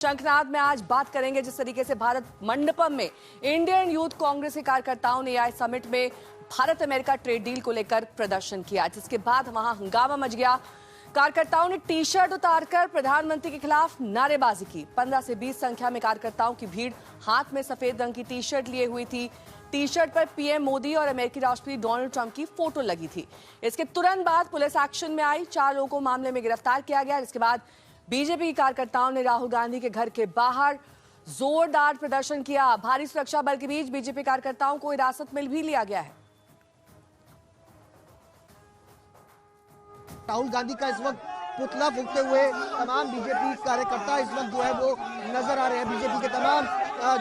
शंखनाद में आज बात करेंगे जिस तरीके से भारत मंडपम में इंडियन यूथ कांग्रेस के कार्यकर्ताओं ने आई समिट में भारत अमेरिका ट्रेड डील को लेकर प्रदर्शन किया, जिसके बाद वहां हंगामा मच गया। कार्यकर्ताओं ने टी शर्ट उतारकर प्रधानमंत्री के खिलाफ नारेबाजी की। 15 से 20 संख्या में कार्यकर्ताओं की भीड़ हाथ में सफेद रंग की टी शर्ट लिए हुई थी। टी शर्ट पर पीएम मोदी और अमेरिकी राष्ट्रपति डोनाल्ड ट्रंप की फोटो लगी थी। इसके तुरंत बाद पुलिस एक्शन में आई, 4 लोगों को मामले में गिरफ्तार किया गया। इसके बाद बीजेपी कार्यकर्ताओं ने राहुल गांधी के घर के बाहर जोरदार प्रदर्शन किया। भारी सुरक्षा बल के बीच बीजेपी कार्यकर्ताओं को हिरासत में भी लिया गया है। राहुल गांधी का इस वक्त पुतला फूंकते हुए तमाम बीजेपी कार्यकर्ता इस वक्त जो है वो नजर आ रहे हैं। बीजेपी के तमाम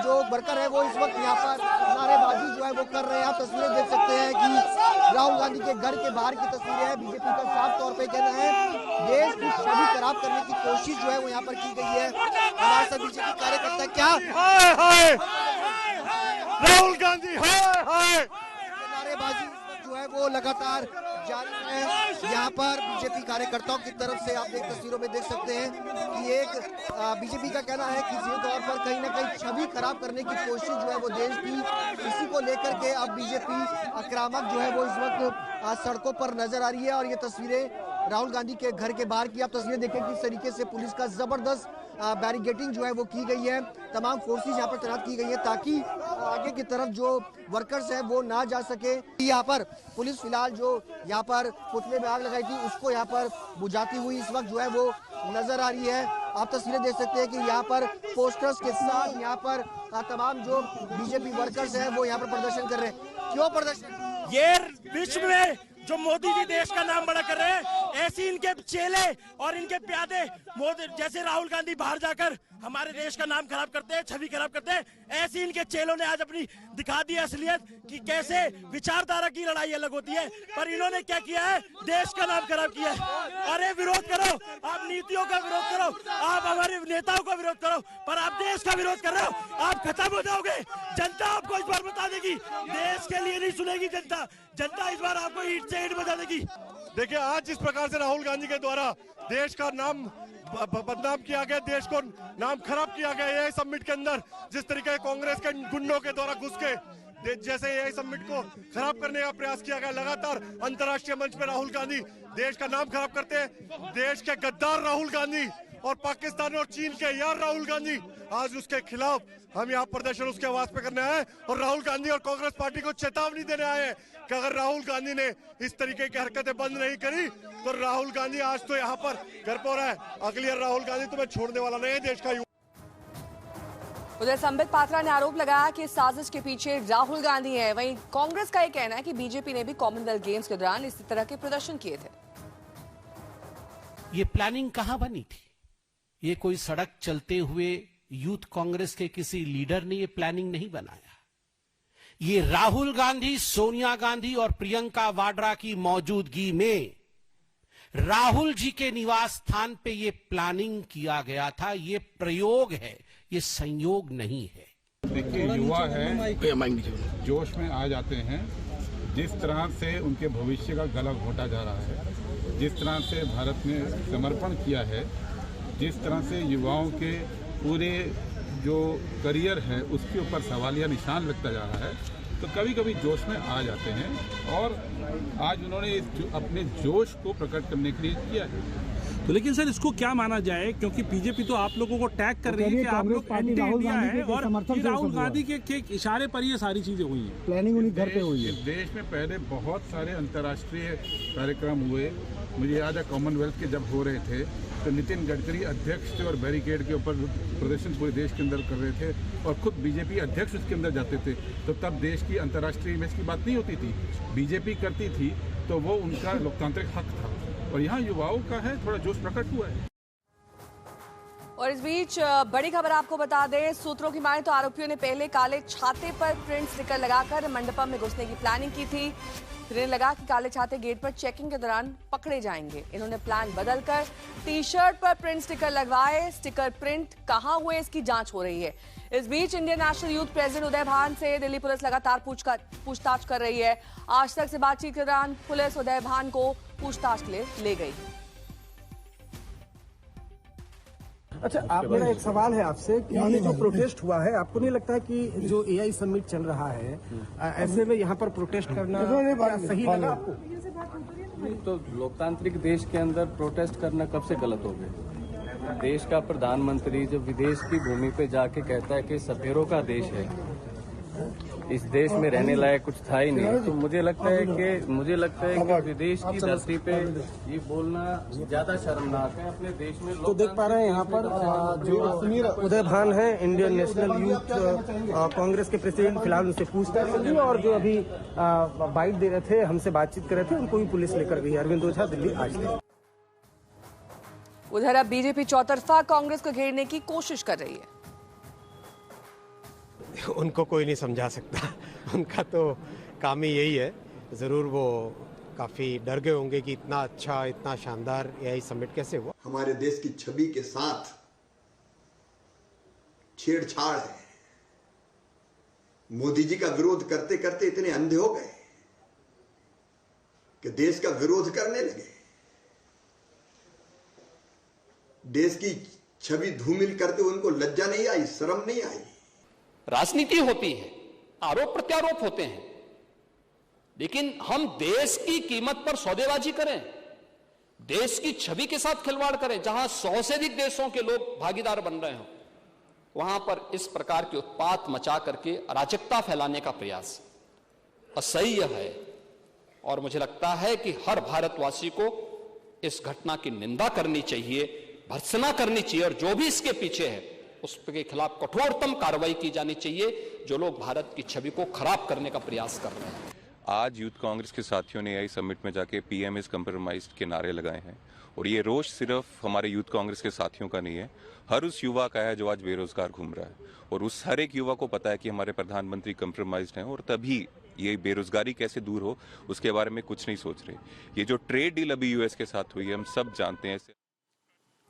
जो वर्कर है वो इस वक्त यहाँ पर नारेबाजी जो है वो कर रहे हैं। आप तस्वीरें देख सकते हैं कि राहुल गांधी के घर के बाहर की तस्वीरें हैं। बीजेपी का साफ तौर पे कहना है देश की छवि खराब करने की कोशिश जो है वो यहाँ पर की गई है। हमारे साथ बीजेपी कार्यकर्ता क्या राहुल गांधी नारेबाजी जो है वो लगातार जारी है। यहाँ पर बीजेपी कार्यकर्ताओं की तरफ से आप देख तस्वीरों में देख सकते हैं कि एक बीजेपी का कहना है कि सीधे तौर पर कहीं ना कहीं छवि खराब करने की कोशिश जो है वो देश की, इसी को लेकर के अब बीजेपी आक्रामक जो है वो इस वक्त सड़कों पर नजर आ रही है। और ये तस्वीरें राहुल गांधी के घर के बाहर की आप तस्वीरें देखें किस तरीके से पुलिस का जबरदस्त बैरिकेडिंग जो है वो की गई है। तमाम फोर्सेस यहाँ पर तैनात की गई है ताकि आगे की तरफ जो वर्कर्स है वो ना जा सके। यहाँ पर पुलिस फिलहाल जो यहाँ पर पुतले में आग लगाई थी उसको यहाँ पर बुझाती हुई इस वक्त जो है वो नजर आ रही है। आप तस्वीरें देख सकते हैं कि यहाँ पर पोस्टर्स के साथ यहाँ पर तमाम जो बीजेपी वर्कर्स हैं वो यहाँ पर प्रदर्शन कर रहे हैं। क्यों प्रदर्शन? ये विश्व में जो मोदी जी देश का नाम बड़ा कर रहे हैं, ऐसी इनके चेले और इनके प्यादे मोदी जैसे राहुल गांधी बाहर जाकर हमारे देश का नाम खराब करते हैं, छवि खराब करते हैं, ऐसी इनके चेलों ने आज अपनी दिखा दी असलियत कि कैसे विचारधारा की लड़ाई अलग होती है। पर इन्होंने क्या किया है, देश का नाम खराब किया है। अरे विरोध करो, आप नीतियों का विरोध करो, आप हमारे नेताओं का विरोध करो, पर आप देश का विरोध कर रहे हो, आप खत्म हो जाओगे। जनता आपको इस बार बता देगी, देश के लिए नहीं सुनेगी जनता। जनता इस बार आपको ईंट से ईंट बजा देगी। देखिए आज जिस प्रकार से राहुल गांधी के द्वारा देश का नाम बदनाम किया गया, देश को नाम खराब किया गया, यही समिट के अंदर जिस तरीके कांग्रेस के गुंडों के द्वारा घुस के जैसे यही समिट को खराब करने का प्रयास किया गया, लगातार अंतर्राष्ट्रीय मंच पे राहुल गांधी देश का नाम खराब करते हैं। देश के गद्दार राहुल गांधी और पाकिस्तान और चीन के यार राहुल गांधी, आज उसके खिलाफ हम यहाँ प्रदर्शन उसके आवाज पे करने आए और राहुल गांधी और कांग्रेस पार्टी को चेतावनी देने आए हैं कि अगर राहुल गांधी ने इस तरीके की हरकतें बंद नहीं करी तो राहुल गांधी आज तो यहाँ पर घर पर है, अगली बार राहुल गांधी तुम्हें छोड़ने वाला नहीं है देश का। उधर संबित पात्रा ने आरोप लगाया कि साजिश के पीछे राहुल गांधी है। वहीं कांग्रेस का यह कहना है कि बीजेपी ने भी कॉमनवेल्थ गेम्स के दौरान इसी तरह के प्रदर्शन किए थे। ये प्लानिंग कहां बनी थी? ये कोई सड़क चलते हुए यूथ कांग्रेस के किसी लीडर ने ये प्लानिंग नहीं बनाया। ये राहुल गांधी, सोनिया गांधी और प्रियंका वाड्रा की मौजूदगी में राहुल जी के निवास स्थान पे ये प्लानिंग किया गया था। ये प्रयोग है, ये संयोग नहीं है। देखिए युवा है, जोश में आ जाते हैं। जिस तरह से उनके भविष्य का गला घोटा जा रहा है, जिस तरह से भारत ने समर्पण किया है, जिस तरह से युवाओं के पूरे जो करियर है उसके ऊपर सवालिया निशान लगता जा रहा है, तो कभी कभी जोश में आ जाते हैं। और आज उन्होंने अपने जोश को प्रकट करने के लिए किया है। तो लेकिन सर इसको क्या माना जाए, क्योंकि बीजेपी तो आप लोगों को टैग कर रही है कि आप लोग एंटी इंडिया है और राहुल गांधी के इशारे पर ये सारी चीजें हुई हैं। प्लानिंग उन्हीं घर पे हुई है। देश में पहले बहुत सारे अंतर्राष्ट्रीय कार्यक्रम हुए। मुझे याद है कॉमनवेल्थ के जब हो रहे थे तो नितिन गडकरी अध्यक्ष थे और बैरिकेड के ऊपर प्रदर्शन पूरे देश के अंदर कर रहे थे और खुद बीजेपी अध्यक्ष उसके अंदर जाते थे। तो तब देश की अंतर्राष्ट्रीय इमेज की बात नहीं होती थी, बीजेपी करती थी, तो वो उनका लोकतांत्रिक हक था। और यहाँ युवाओं का है, थोड़ा जोश प्रकट हुआ है। और इस बीच बड़ी खबर आपको बता दें, सूत्रों की माने तो आरोपियों ने पहले काले छाते पर प्रिंट स्टिकर लगाकर मंडपम में घुसने की प्लानिंग की थी। फिर इन्हें लगा कि काले छाते गेट पर चेकिंग के दौरान पकड़े जाएंगे। इन्होंने प्लान बदलकर टी शर्ट पर प्रिंट स्टिकर लगवाए। स्टिकर प्रिंट कहां हुए इसकी जांच हो रही है। इस बीच इंडियन नेशनल यूथ प्रेसिडेंट उदय भान से दिल्ली पुलिस लगातार पूछताछ कर रही है। आज तक से बातचीत के दौरान पुलिस उदय भान को पूछताछ के लिए ले गई। अच्छा, आप मेरा एक सवाल है आपसे कि ये जो प्रोटेस्ट हुआ है, आपको नहीं लगता है कि जो एआई समिट चल रहा है, ऐसे में यहाँ पर प्रोटेस्ट करना सही लगा आपको? तो लोकतांत्रिक देश के अंदर प्रोटेस्ट करना कब से गलत हो गया? देश का प्रधानमंत्री जब विदेश की भूमि पे जाके कहता है कि सफेरों का देश है, इस देश में रहने लायक कुछ था ही नहीं, तो मुझे लगता है कि विदेश की धरती पे ये बोलना ज्यादा शर्मनाक है। अपने देश में तो देख पा रहे हैं यहाँ पर जो उदय भान है, इंडियन नेशनल यूथ कांग्रेस के प्रेसिडेंट, फिलहाल उनसे पूछताछ होगी, और जो अभी बाइट दे रहे थे, हमसे बातचीत कर रहे थे, उनको भी पुलिस लेकर गई। अरविंद ओझा, दिल्ली आज तक। उधर अब बीजेपी चौतरफा कांग्रेस को घेरने की कोशिश कर रही है। उनको कोई नहीं समझा सकता, उनका तो काम ही यही है। जरूर वो काफी डर गए होंगे कि इतना अच्छा, इतना शानदार एआई समिट कैसे हुआ। हमारे देश की छवि के साथ छेड़छाड़ है। मोदी जी का विरोध करते करते इतने अंधे हो गए कि देश का विरोध करने लगे। देश की छवि धूमिल करते हुए उनको लज्जा नहीं आई, शर्म नहीं आई। राजनीति होती है, आरोप प्रत्यारोप होते हैं, लेकिन हम देश की कीमत पर सौदेबाजी करें, देश की छवि के साथ खिलवाड़ करें, जहां 100 से अधिक देशों के लोग भागीदार बन रहे हो, वहां पर इस प्रकार के उत्पात मचा करके अराजकता फैलाने का प्रयास असह्य है। और मुझे लगता है कि हर भारतवासी को इस घटना की निंदा करनी चाहिए, भर्त्सना करनी चाहिए, और जो भी इसके पीछे है उसके खिलाफ कठोरतम कार्रवाई की जानी चाहिए, जो लोग भारत की छवि को खराब करने का प्रयास कर रहे हैं। आज यूथ कांग्रेस के साथियों ने एआई समिट में जाके पीएम इज कंप्रोमाइज्ड के नारे लगाए हैं, और ये रोष सिर्फ हमारे यूथ कांग्रेस के साथियों का नहीं है, हर उस युवा का है जो आज बेरोजगार घूम रहा है, और उस हर एक युवा को पता है कि हमारे प्रधानमंत्री कंप्रोमाइज्ड हैं, और तभी ये बेरोजगारी कैसे दूर हो उसके बारे में कुछ नहीं सोच रहे। ये जो ट्रेड डील अभी यूएस के साथ हुई है, हम सब जानते हैं।